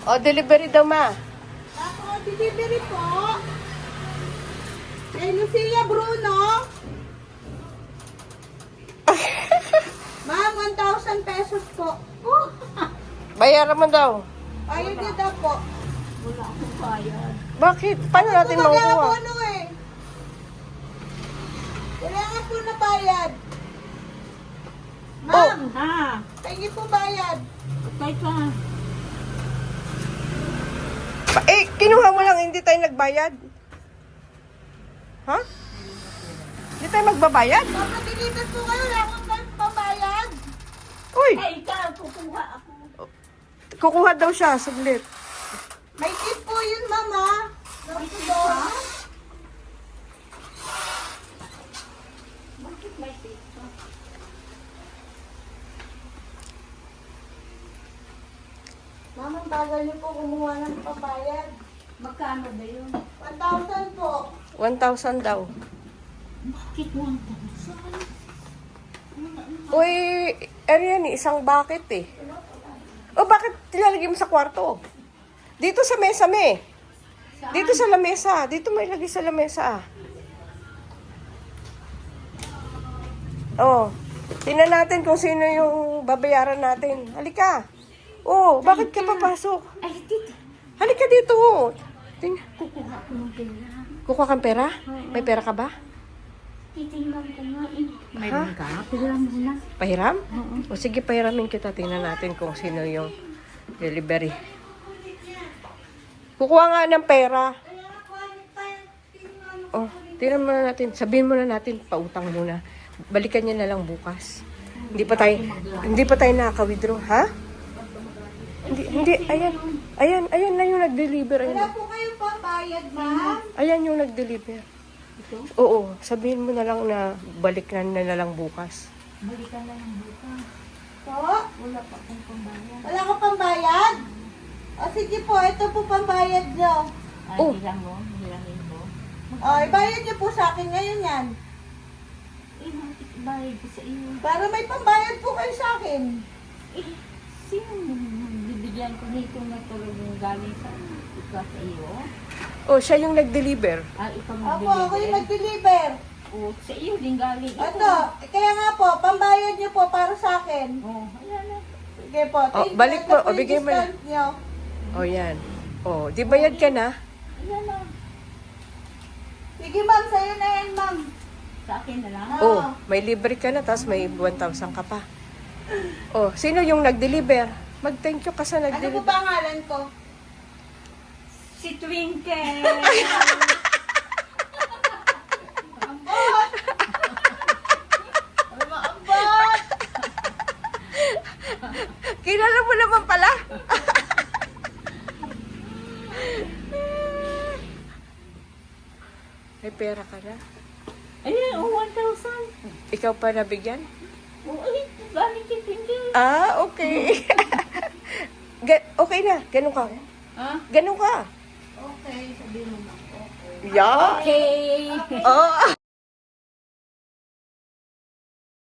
O, delivery daw, ma. Ako, delivery po. Kay Lucia Bruno. Ma'am, 1,000 pesos po. Bayaran mo daw. Ayun niyo daw po. Wala akong bayad. Bakit? Paano natin Kumaga po makukuha? ano eh. Kailangan po na bayad. Ma'am, Ha? tingin po bayad. Kahit pa. Kinuha mo lang, hindi tayo nagbayad. Ha? Hindi tayo magbabayad? Papatilitan po kayo, wala akong pambayad. Uy, Eh, ikaw, kukuha ako. kukuha daw siya, saglit. May tip po yun, mama. Dito doon. Bakit may pizza? Mama, ang bagal niyo po kumuha ng pambayad. Magkano ba yun? 1,000 po. 1,000 daw. Bakit 1,000? Uy, ano yan eh, isang bucket eh. O bakit nilalagay mo sa kwarto? Dito sa mesa, me. Dito sa lamesa. Dito may lagay sa lamesa. Oh, tingnan natin kung sino yung babayaran natin. Halika. Oh, bakit ka papasok? Ay, tita. Halika dito. Tingnan. Kukuha ko ng pera. Kukuha kang pera? May pera ka ba? Titingnan ko nga eh. Mayroon ka? Pera muna. Pahiram? O sige, pahiramin kita. Tingnan natin kung sino yung delivery. Kukuha nga ng pera. Oh, tingnan muna natin. Sabihin muna natin, pautang muna. Balikan niya na lang bukas. Hindi pa tayo nakaka-withdraw, ha? Hindi, ayan na yung nag-deliver. Wala Ayan. po kayong pambayad, ma'am. Ayan yung nag-deliver. Oo, sabihin mo na lang na balik na lang bukas. Balikan na ng buka. Po? Wala pa akong pambayad. Wala ko pambayad? O sige po, ito po pambayad nyo. Ay, Oh. hilangin mo. O, ibayad nyo po sa akin ngayon yan. Eh, bakit bayad ko sa iyo? Para may pambayad po kayo sa akin. Eh, sino bibigyan ko nito na talagang galing sa iyo? Oh, siya yung nag-deliver. Ah, ikaw Ako, ako yung nag-deliver. Oh, sa iyo din galing. Ito, kaya nga po, pambayad nyo po para sa akin. Oh, ayan na. Sige po, Oh, thank you. balik Ito mo, po yung bigay mo na. discount nyo. Oh, yan. Oh, di bayad ka na? Ayan na. Sige ma'am, sa'yo na yan ma'am. Sa akin na lang. Oo. Oh, may libre ka na, tapos may 1,000 ka pa. Oh, sino yung nag-deliver? Mag-thank you ka sa Ano po nag-deliver. pangalan ko? Si Twinkle. Ambot! Ano maambot? Kilala mo naman pala. May pera ka na. Ayan, oh, 1,000. Ikaw pa nabigyan? Oh, ay, galing kay Twinkle. Ah, okay. Okay na, ganun ka. Ha? Ganun ka. Okay, sabihin mo na. Okay. Yeah. Okay. Oh.